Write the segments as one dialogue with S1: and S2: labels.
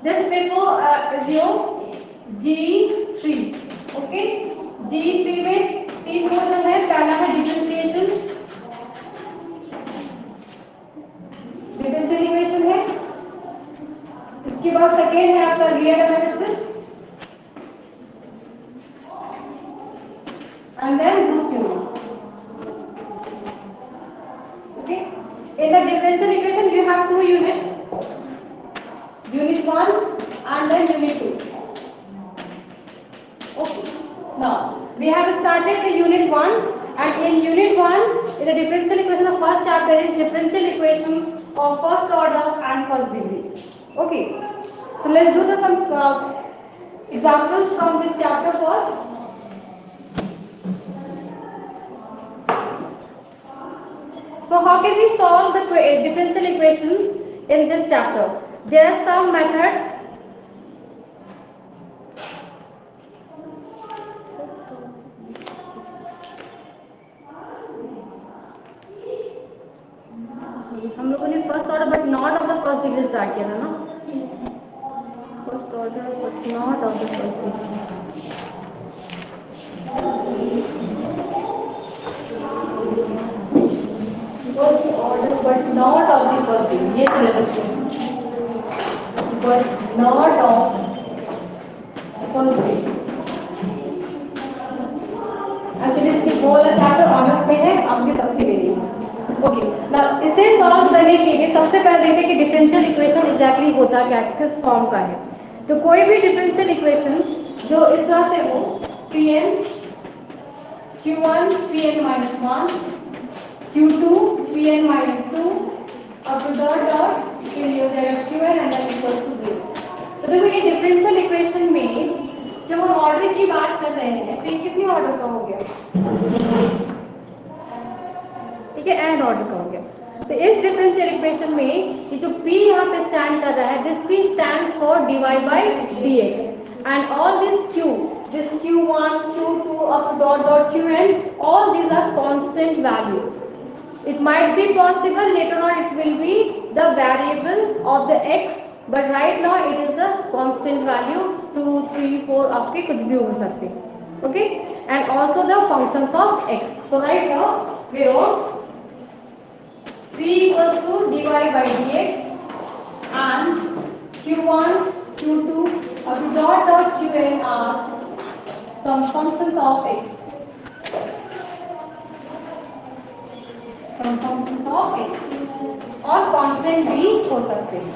S1: This paper is your G3. Okay, G3 में 3 question है. पहला है डिफरेंशिएशन, डिफरेंशियल इक्वेशन है. इसके बाद सेकेंड है आपका real analysis, and then group theory. Okay, in the differential equation you have two units, unit 1 and then unit 2. Okay, now we have started the unit 1, and in unit 1 in the differential equation, the first chapter is differential equation of first order and first degree. Okay, so let's do the some examples from this chapter first. So how can we solve the differential equations in this chapter? There are some methods. हम लोगों ने first order but not of the first degree start किया था ना. First order but not of the first degree. First order but not of the first degree. ये syllabus है. But not of first degree. Actually इसकी पूरा chapter honours में है, आपकी सबसे मेरी. ओके, ना इसे सॉल्व करने के लिए सबसे पहले देखते हैं कि डिफरेंशियल इक्वेशन एग्जैक्टली होता क्या, किस फॉर्म का है. तो कोई भी डिफरेंशियल इक्वेशन जो इस तरह से हो, Pn Q1 Pn minus 1 Q2 Pn minus 2 up to dot फिर ये हो जाएगा Qn and then equals to 0. तो देखो ये डिफरेंशियल इक्वेशन में जब हम ऑर्डर की बात कर रहे हैं तो ये कितनी ऑर्डर का हो गया, ठीक है, एन ऑर्डर का हो गया. तो इस डिफरेंशियल इक्वेशन में ये जो p यहाँ पे स्टैंड कर रहा है, this p stands for dy by dx and all this q, this q1 q2 up to dot qn, all these are constant values. It might be possible later on it will be the variable of the x, but right now it is the constant value 2 3 4 up के कुछ भी हो सकते. Okay, and also the functions of x. So right now we have p equals to dy by dx and q1 q2 up to dot qn are some functions of x. Some functions of x और constant भी हो सकते हैं.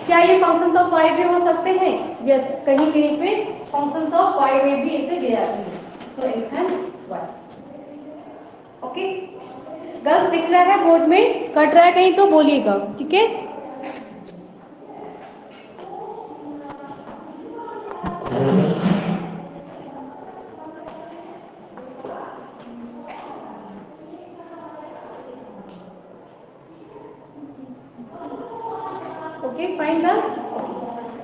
S1: क्या ये functions of y भी हो सकते हैं? यस, कहीं कहीं पे फंक्शंस ऑफ y में भी इसे दिया जाता है. तो x and y. Okay, girls दिख रहा है बोर्ड में, कट रहा है कहीं तो बोलिएगा, ठीक है. Okay fine girls.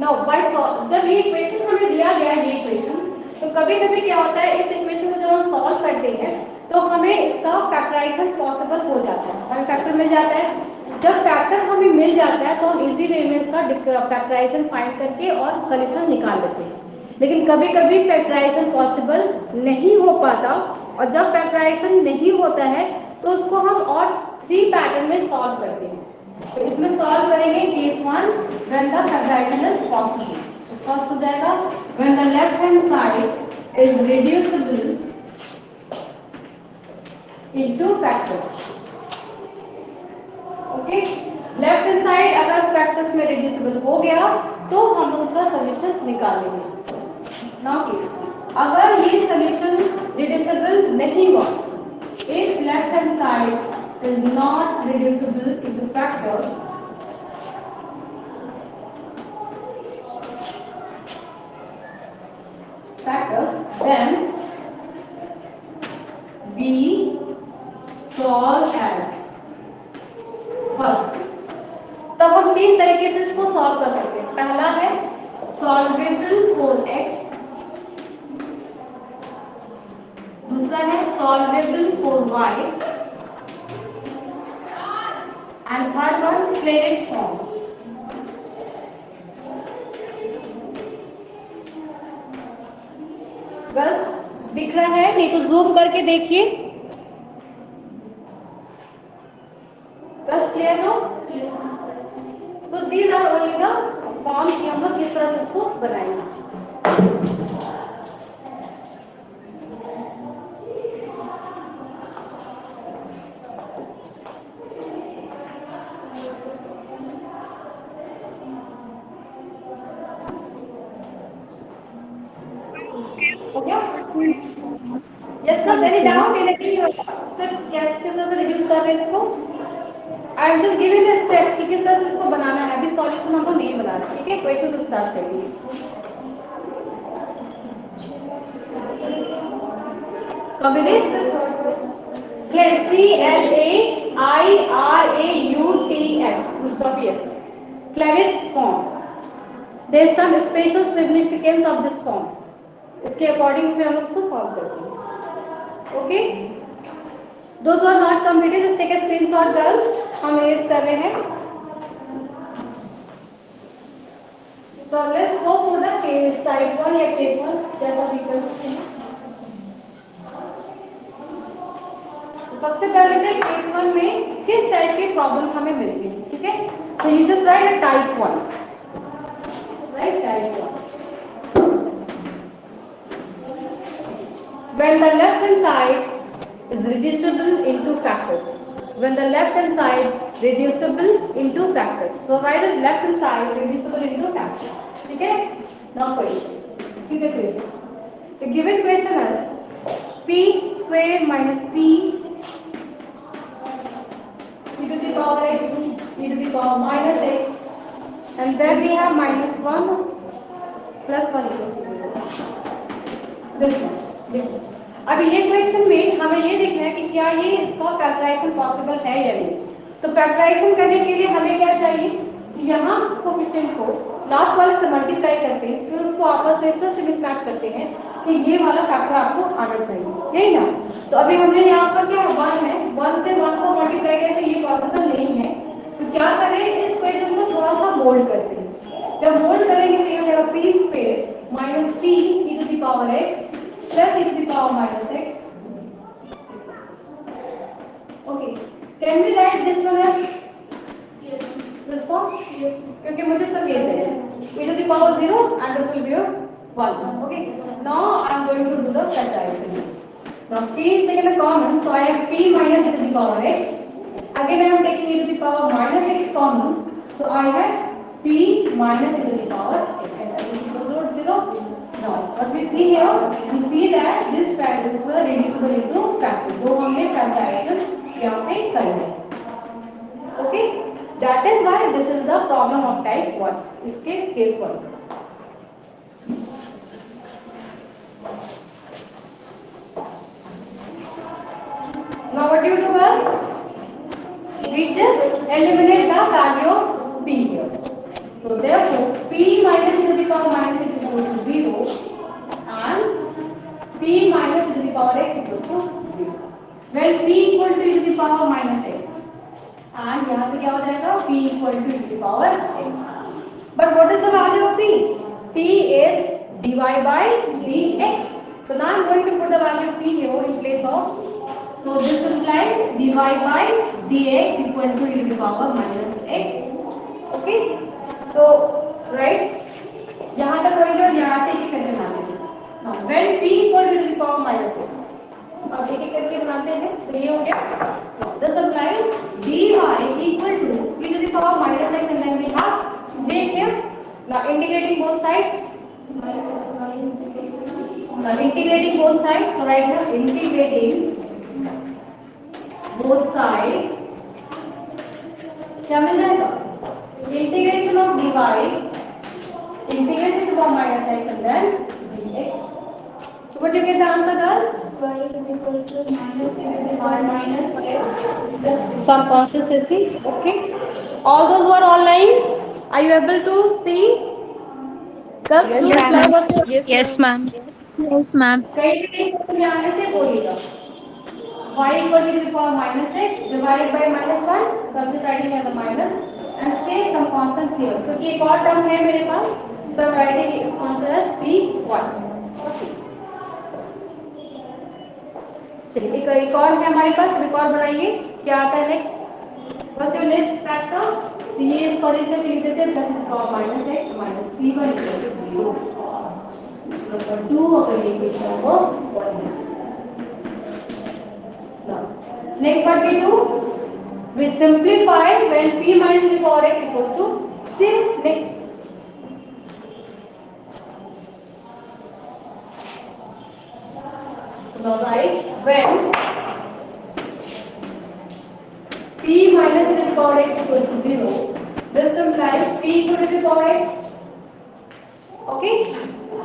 S1: Now by जब ये इक्वेशन हमें दिया गया है, ये इक्वेशन, तो कभी कभी क्या होता है, इस इक्वेशन को जब हम सॉल्व करते हैं तो हमें इसका फैक्टराइजेशन पॉसिबल हो जाता है, हमें फैक्टर मिल जाता है. जब फैक्टर हमें मिल जाता है तो हम इजी वे में इसका फैक्टराइजेशन फाइंड करके और सॉल्यूशन निकाल लेते हैं. लेकिन कभी कभी फैक्टराइजेशन पॉसिबल नहीं हो पाता, और जब फैक्टराइजेशन नहीं होता है तो उसको हम और 3 पैटर्न में सॉल्व करते हैं. तो इसमें सॉल्व करेंगे case 1 when the factorization is possible. First हो जाएगा when the left hand side is reducible into factors. Okay, left hand side अगर फैक्टर्स में रिड्यूसिबल हो गया तो हम उसका सॉल्यूशन निकाल लेंगे. नाउ केस अगर ये सॉल्यूशन रिड्यूसिबल नहीं हुआ, if left hand side is not reducible into factors, then we solve as first. तब हम 3 तरीके से इसको सॉल्व कर सकते हैं. पहला है सॉल्वेबल फॉर x, दूसरा है solvable for y, and third one Clairaut's form. Girls दिख रहा है? नहीं तो जूम करके देखिए। Girls clear no? So these are only the form कि हम लोग किस तरह से इसको बनाएंगे। Okay, yes sir, any doubt any sir कैसे किस तरह से रिड्यूस कर रहे हैं इसको? I am just giving the steps कि किस तरह से इसको बनाना है। अभी सॉल्यूशन हम लोग नहीं बना रहे, ठीक है? क्वेश्चन से स्टार्ट करेंगे। Combination CLAIRAUTS Clavir's form. There is some special significance of this form. इसके अकॉर्डिंग फिर हम उसको सॉल्व करते हैं। Okay, those who are not completed just take a screenshot girls. हम रेज कर रहे हैं। So let's go for the case type 1 या case 1 जैसा भी कर सकते हैं। सबसे पहले तो केस 1 में किस टाइप की प्रॉब्लम्स हमें मिलती है, ठीक है? So you just right a type 1, right type 1। When the left hand side is reducible into factors. When the left hand side reducible into factors. So write the left hand side reducible into factors. ठीक है? Now question. See the question. The given question is p square minus p e to the power x e to the power minus x and then we have minus 1 plus 1 equals to 0. This one. अब ये question में हमें ये देखना है कि क्या ये इसका फैक्टराइजेशन पॉसिबल है या नहीं। तो फैक्टराइजेशन करने के लिए हमें क्या चाहिए कि यहाँ कोफिशिएंट को लास्ट वाले से मल्टीप्लाई करते हैं, फिर उसको आपस में इस तरह से मिसमैच करते हैं कि ये वाला फैक्टर आपको आना चाहिए, यही ना? तो अभी हमने यहाँ पर क्या 1 है, 1 से 1 को मल्टीप्लाई करें तो ये पॉसिबल नहीं है। तो क्या करें, इस क्वेश्चन को थोड़ा सा मोल्ड करते हैं। जब मोल्ड करेंगे तो ये हो जाएगा p square minus p e to the power x plus e to the power minus x. Okay, can we write this one as yes this form? Yes, क्योंकि मुझे सब ये चाहिए e to the power 0 and this will be 1. Okay, now I am going to do the factorization. Now p is taken a common, so I have p minus e to the power x. Again I am taking e to the power minus x common, so I have p minus e to the power x. And this is equal to 0. Now, what we see here, we see that this factor is reducible into factor. दो हमने factorization यहाँ पे करी है. Okay, that is why this is the problem of type 1. इसके case 1. Now what do you do is, we just eliminate the value of p here. So therefore, p minus e to the power minus x equals to 0 and p minus e to the power x equals to 0. When p equal to e to the power minus x and यहाँ से क्या हो जाएगा p equal to e to the power x. But what is the value of p? p is dy by dx. So now I am going to put the value of p here in place of. So this implies dy by dx equal to e to the power minus x. Okay. So right, यहाँ तक होगी और यहाँ से एक करके बनाते हैं। Now when p equal to the power minus x, अब एक करके बनाते हैं तो ये हो गया। This implies dy equal to e to the power minus x and then we have this here. Now integrating both sides. Now integrating both sides. So right now integrating both sides. क्या मिल जाएगा? Integration of dy, integration to the power minus x and then dx. So what do you get the answer, girls? Y is equal to minus e to the power minus x. Some consistency, okay. All those who are online, are you able to see? Girls,
S2: Yes, ma'am. Yes, ma'am.
S1: कहीं भी आने से बोलिएगा. Y equal to the power minus x divided by minus 1, substituting as a minus and say some constants here. क्योंकि एक और term है मेरे पास, so I'm writing its constant as C1. Okay. चलिए एक और है हमारे पास, एक और बनाइए। क्या आता है next? What's your next factor? तो ये इसको ऐसे लिख देते हैं plus power minus x minus c one equal to 0। Number 2 of the equation को next what we do? We simplify when p minus the power x equals to c. Next. Now write when p minus the power x equals to 0. This implies p equal to the power x. Okay?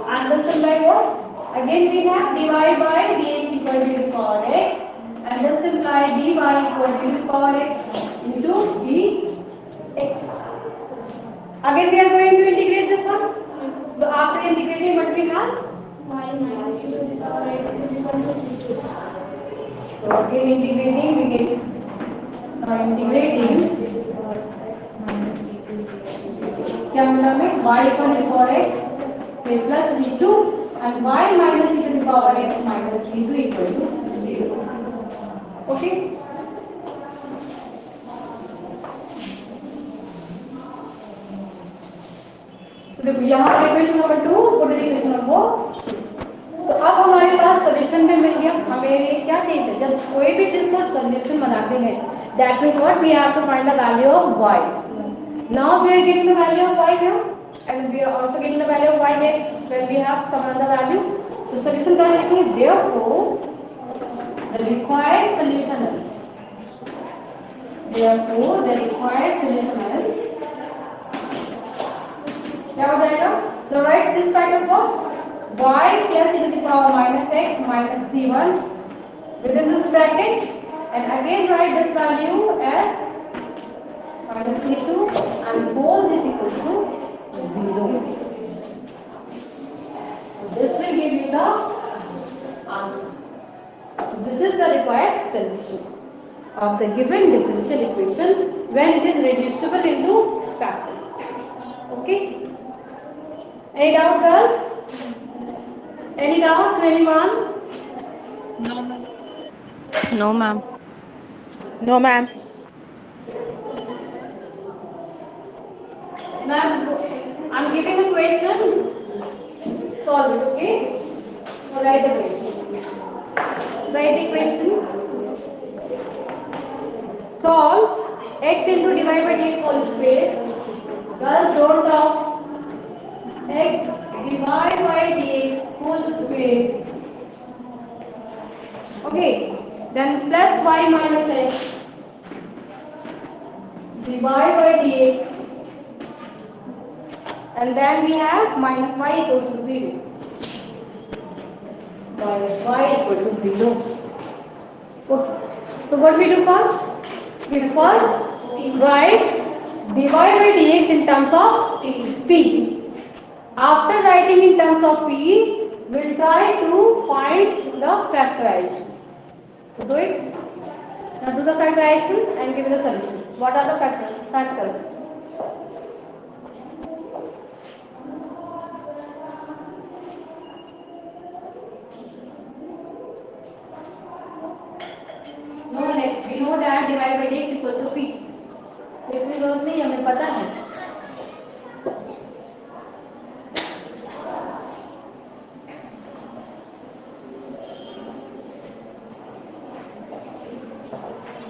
S1: And this implies what? Again we have dy by dx equal to the power x. And this implies dy equal to the power x into dx. Again we are going to integrate this one. So after integrating what we have? Y minus e to the power x is equal to c2. So again integrating we get integrating क्या मिला हमें y equal to power x से plus c2 and y minus e to the power x minus c2 equal to 0. Okay? तो देखो यहाँ पे equation number 2 और equation number 2। तो अब हमारे पास सॉल्यूशन भी मिल गया। हमें क्या चाहिए? जब कोई भी चीज को सॉल्यूशन बनाते हैं, that means what we have to find the value of y. Now we are getting the value of y here, and we are also getting the value of y next when we have some other value. So solution का लिखेंगे therefore the required solution is क्या हो जाएगा? So write this factor first. Y plus e to the power minus x minus c1 within this bracket, and again write this value as minus c2 and whole is equal to 0. This will give you the answer. This is the required solution of the given differential equation when it is reducible into factors. Okay? Any doubts, girls? Any doubts, anyone?
S2: No, ma'am. No, ma'am.
S3: No, ma'am.
S1: Ma'am, I'm giving a question. Solve it, okay? So write the question. Write the question. Solve x into dy by dx whole square. Girls, don't talk. X divided by dx whole square. Okay, then plus y minus x divided by dx, and then we have minus y equals to 0. Minus y equal to 0. Okay. So what we do first? We first write divide by dx in terms of p. After writing in terms of p, we'll try to find the factorization. So do it. Now do the factorization and give me the solution. What are the factors? No, like we know that divide by dx equal to p. इतनी जरूरत नहीं हमें पता है.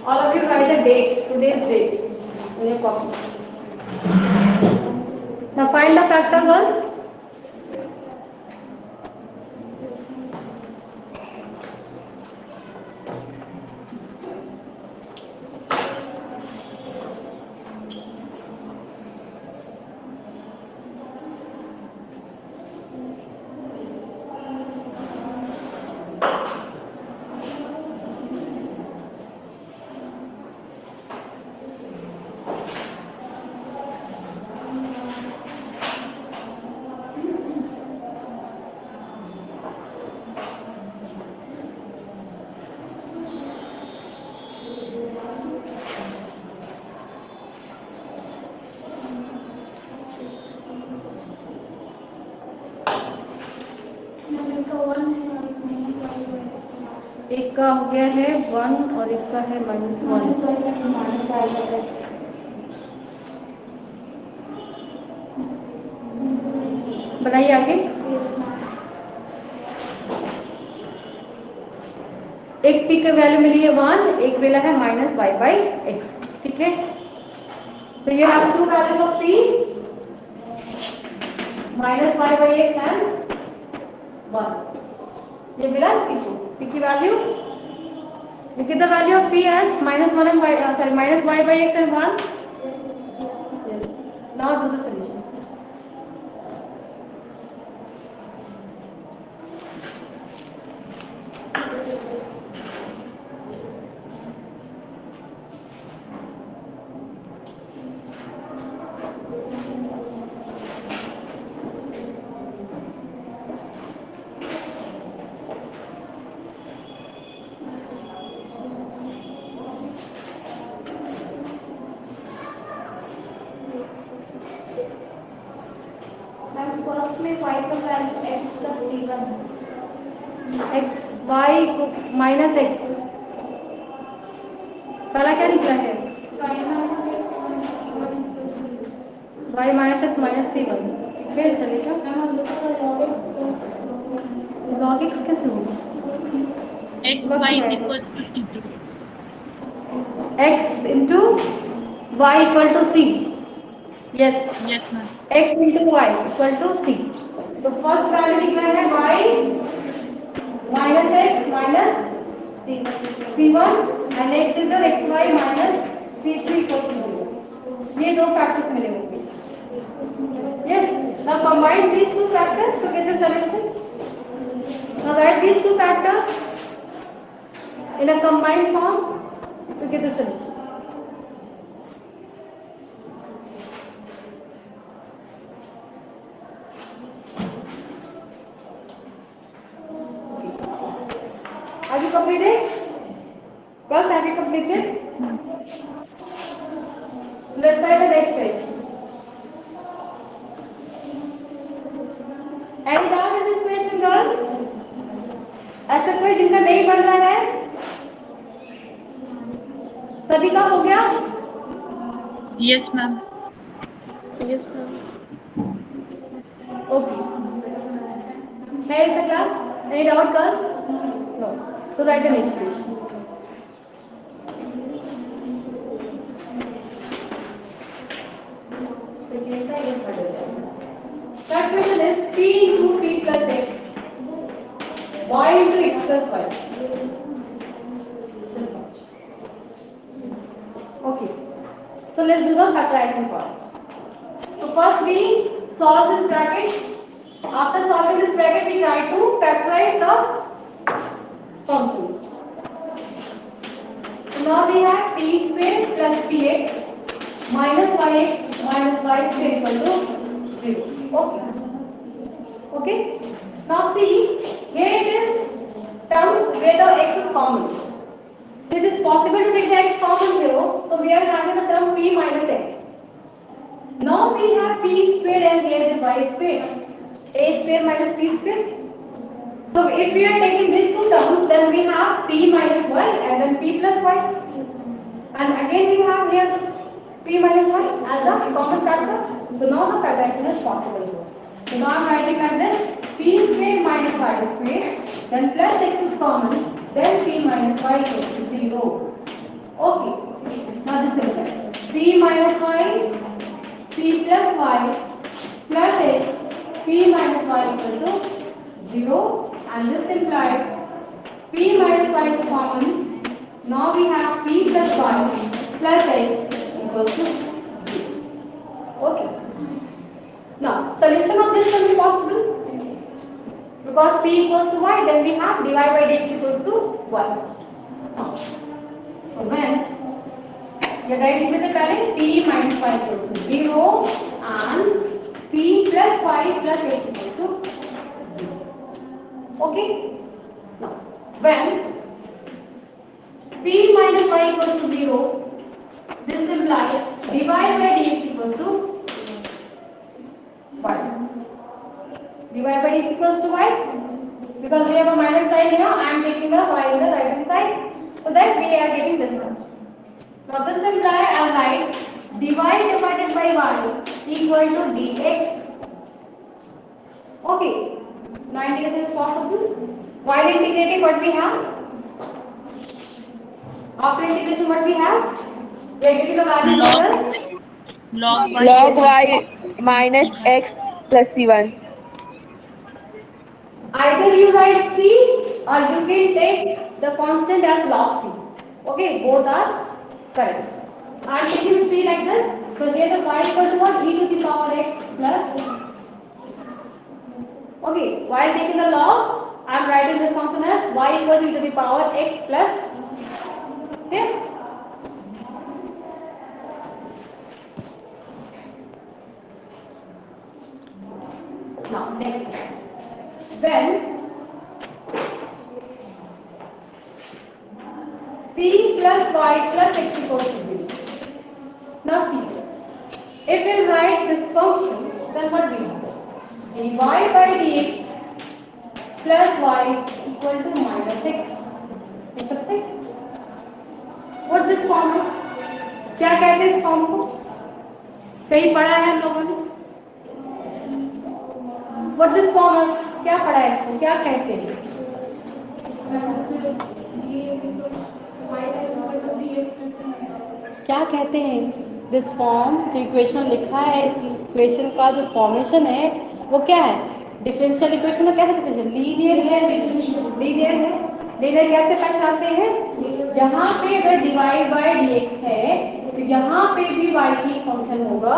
S1: All of you write the date, today's date in your copy. Now find the factor ones. एक का हो गया है 1 और एक का है -1। बनाइए आगे। एक पी का वैल्यू मिली है 1, एक मिला है -y/x। ठीक है, तो ये have to values of p -y/x and 1। ये मिला p की value. You get the value of p as -1 and -y/x and 1. Yes. Now do the solution.
S4: First में y का value x plus c1
S1: x y -x पहला क्या निकला है? y -x -c1। ठीक है, चलेगा। log x कैसे होगा?
S2: x y is equals to c2.
S1: x into y equal to c। yes,
S2: Yes, ma'am.
S1: x into y equal to c। तो फर्स्ट वैल्यू निकला है y -x -c1 and next is your xy -c3 equals to 0। ये दो factors मिले होंगे। yes, now combine these two factors to get the solution। now write these two factors in a combined form to get the solution। Have you completed? Girls, have you completed? Let's try the next page. Any doubt in this question, girls? ऐसा कोई जिनका नहीं बन रहा है? सभी का हो गया?
S2: Yes, ma'am.
S3: Yes, ma'am.
S1: Okay. Here is the class. Any doubt, girls? No. So write the next page. That question is p into p plus x, y into x plus y. This much. Okay. So let's do the factorization first. So first we solve this bracket. After solving this bracket, we try to factorize the functions. So now we have p square plus px minus yx minus y square equal to 0. Okay. Okay. Now see, here it is terms where the x is common. So it is possible to take the x common 0. So we are having the term p minus x. Now we have p square and here is y square. A square minus p square. So if we are taking these two terms, then we have p minus y and then p plus y. And again we have here p minus y as a common factor. So now the factorization is possible. So now I am writing like this: p square minus y square, then plus x is common, then p minus y equals to 0. Okay. Now this is p minus y, p plus y plus x, p minus y equal to 0, and this implies p minus y is common. Now we have p plus y plus x equals to 0. Okay. Now solution of this will be possible because p equals to y, then we have dy by dx equals to y. So when you guys लिख देते पहले p minus y equals to 0 and p plus y plus x equals to 0. Okay. Now when p minus y equals to 0, this implies dy by dx equals to y. dy by dx equals to y. because we have a minus sign here, I am taking the y in the right hand side, so that we are getting this term. Now this imply I'll write dy divided by y equal to dx. Okay, now integration is possible. While integrating, what we have? After integration, what we have? We are getting the value
S2: log
S1: as
S2: log y
S3: Log
S2: equals
S3: y minus x plus c1.
S1: either you write c or you can take the constant as log c. Okay, both are correct. I am taking c like this. So here the y equal to what? E to the power x plus. Okay, while taking the log, I am writing this function as y equal to e to the power x plus. Okay. Now next, when p plus y plus x equals to 0. Now see, if we write this function, then what we have? dy by dx plus y equal to minus x. लिख सकते? What this form is? क्या कहते हैं इस form को? कहीं पढ़ा है हम लोगों ने? What this form is? क्या पढ़ा है इसको? क्या कहते हैं? क्या कहते हैं? दिस फॉर्म जो इक्वेशन लिखा है, इस इक्वेशन का जो फॉर्मेशन है वो क्या है? डिफरेंशियल इक्वेशन का क्या है? लीनियर है। लीनियर है। लीनियर कैसे पहचानते हैं? यहाँ पे अगर डिवाइड बाय dx है तो यहाँ पे भी y की फंक्शन होगा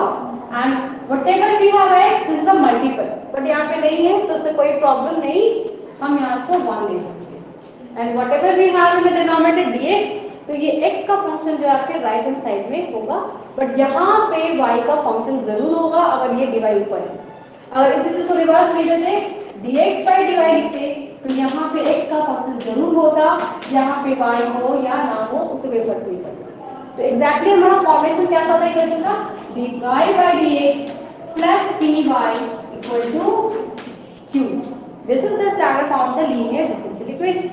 S1: and whatever we have x this is the multiple, but यहाँ पे नहीं है तो उससे कोई प्रॉब्लम नहीं, हम यहाँ इसको 1 ले सकते हैं and whatever we have in the denominator dx, तो ये x का फंक्शन जो आपके राइट हैंड साइड में होगा, बट यहाँ पे y का फंक्शन जरूर होगा अगर ये डिवाइड ऊपर है। अगर इसी चीज को रिवर्स ले देते dx by dy लिखते तो यहाँ पे x का फंक्शन जरूर होता, यहाँ पे y हो या ना हो उससे कोई फर्क नहीं पड़ता। तो एग्जैक्टली हमारा फॉर्मेशन क्या था इक्वेशन का? dy by dx plus py equal to q. This is the standard form of the linear differential equation.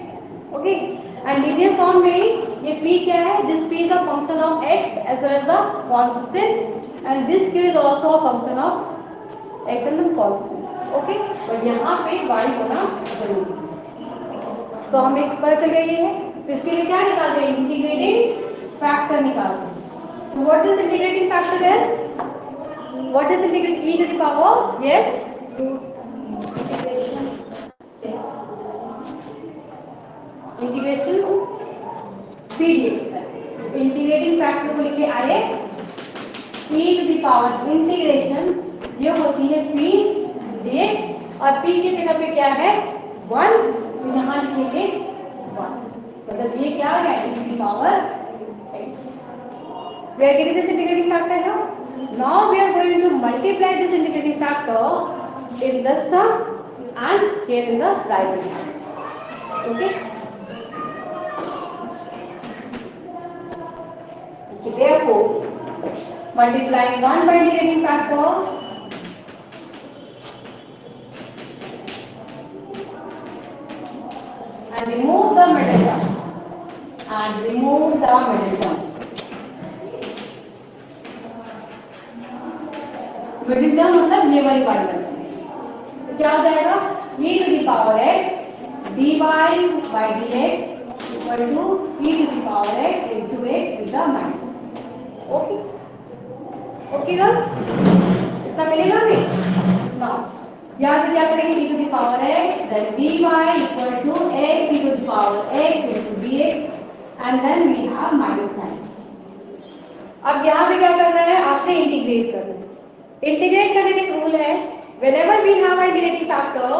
S1: Okay, and linear form में ये p क्या है? This p is a function of x as well as the constant, and this q is also a function of x and the constant. Okay, और यहाँ पे y होना जरूरी है। तो हमें पता चल गया ये है, तो इसके लिए क्या निकालते हैं? इंटीग्रेटिंग फैक्टर निकालते हैं। तो what is integrating factor is? What is integrating e to the power? Yes, integration p dx। Integrating factor को लिखे ix e to the power integration, ये होती है p dx और p की जगह पे क्या है? 1, तो यहाँ लिखेंगे 1, मतलब ये क्या आ गया? e to the power x. We are getting this integrating factor now. Now we are going to multiply this integrating factor in this term and here in the right hand side. Okay. So therefore, multiplying 1 by integrating factor and remove the middle term and remove the middle term. Middle term मतलब ये वाली part तो क्या हो जाएगा? e to the power x dy by dx equal to e to the power x into x with the minus. Okay, okay girls, इतना मिलेगा हमें? now यहाँ से क्या करेंगे? e to the power x then dy equal to x e to the power x into dx and then we have minus sign. अब यहाँ पे क्या करना है? आपसे इंटीग्रेट करना है। इंटीग्रेट करने का एक रूल है, whenever we have an integrating factor,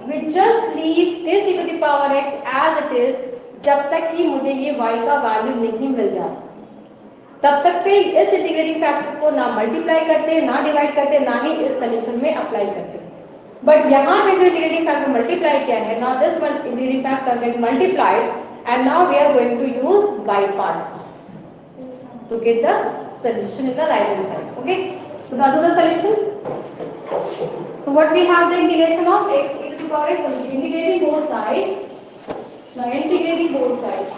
S1: we just leave this e to the power x as it is जब तक कि मुझे ये y का वैल्यू नहीं मिल जाता, तब तक से इस इंटीग्रेटिंग फैक्टर को ना मल्टीप्लाई करते, ना डिवाइड करते, ना ही इस सोल्यूशन में अप्लाई करते। बट यहाँ पे जो इंटीग्रेटिंग फैक्टर मल्टीप्लाई किया है, now this integrating factor get multiplied and now we are going to use by parts to get the solution in the right hand side. Okay, so that's the solution. So what we have, the integration of x e to the power x, so integrating both sides. Now integrating both sides.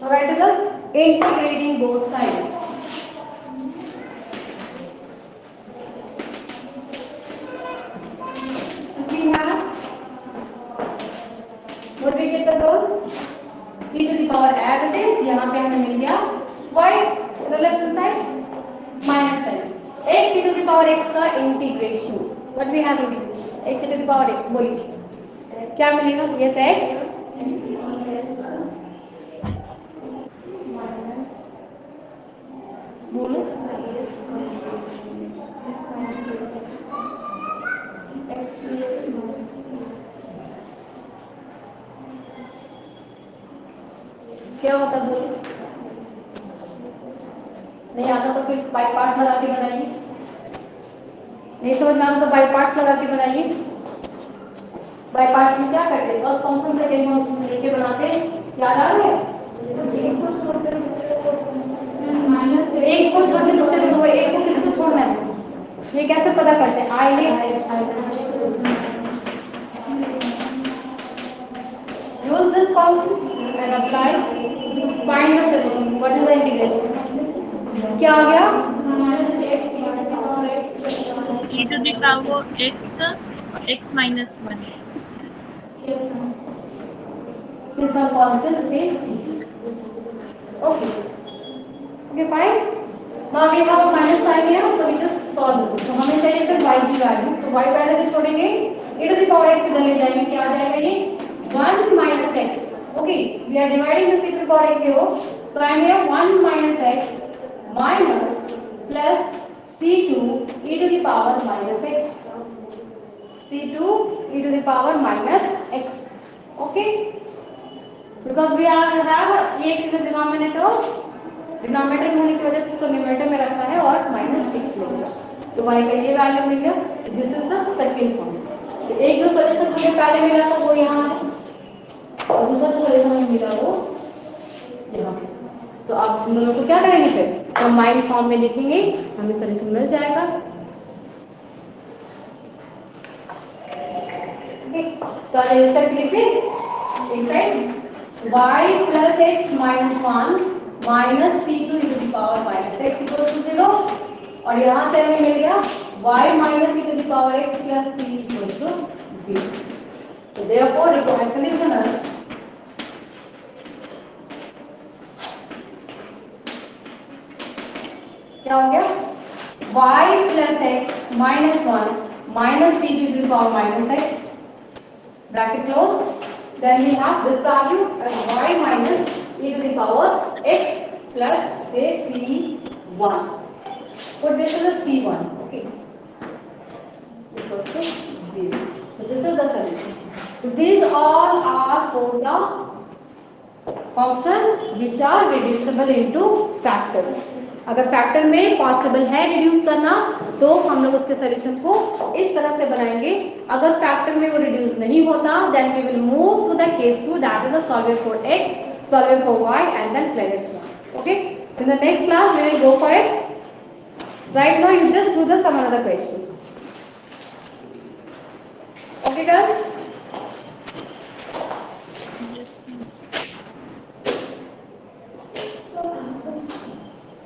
S1: Now write it as integrating both sides. We have, what we get the rows? E to the power as it is, यहाँ पे हमें मिल गया y to the left side minus n. x e to the power x का integration. What we have integration? x e to the power x, बोलिए क्या मिलेगा? Yes, x बोलो. क्या होता है? नहीं आता तो फिर बाई पार्ट लगा के बनाइए. नहीं समझ में आता तो बाई पार्ट लगा के बनाइए. बाई पार्ट में क्या करते हैं? फर्स्ट फंक्शन सेकंड फंक्शन लेके बनाते हैं. याद आ रहा है? माइनस एक को छोड़ के दूसरे को एक को किसको छोड़ना है? ये कैसे पता करते हैं? आई use this constant and apply. Find the solution. What is the integration? क्या आ गया?
S2: e to the power x, x minus 1.
S4: Yes, ma'am.
S1: Since some constant, the same c. Okay. Okay, fine. Now we have a minus sign here, so we just solve this. तो हमें चाहिए सिर्फ y की value. तो y value छोड़ेंगे. e to the power x इधर ले जाएंगे. क्या आ जाएगा ये? 1 minus x. Okay, we are dividing this e to the power x here. So I am here 1 minus x minus plus c2 e to the power minus x. c2 e to the power minus x. Okay, because we have x in the denominator. Denominator होने की वजह से इसको numerator में रखा है और minus x लोगे. तो y का ये वैल्यू मिल गया. This is the second function. तो एक जो सॉल्यूशन हमें पहले मिला था वो यहाँ है और दूसरा जो सॉल्यूशन हमें मिला वो यहाँ. तो आप इन दोनों को क्या करेंगे? फिर कंबाइंड फॉर्म में लिखेंगे, हमें सॉल्यूशन मिल जाएगा. तो आज इसका लिखते इस side y plus x minus 1 minus c2 e to the power minus x equals to 0 और यहाँ से हमें मिल गया y minus e to the power x plus c equals to 0. So therefore required solution is क्या हो गया? y plus x minus 1 minus c to the power minus x bracket close. Then we have this value as y minus e to the power x plus say c1. Put this as a c1. Okay. Equals to 0. So this is the solution. So these all are for the function which are reducible into factors. अगर factor में possible है reduce करना तो हम लोग उसके solution को इस तरह से बनाएंगे. अगर फैक्टर में वो रिड्यूस नहीं होता then we will move to the case 2 that is the solver for x, solver for y and then clearest one. Okay, so in the next class we will go for it. Right now you just do the some other questions. Okay guys.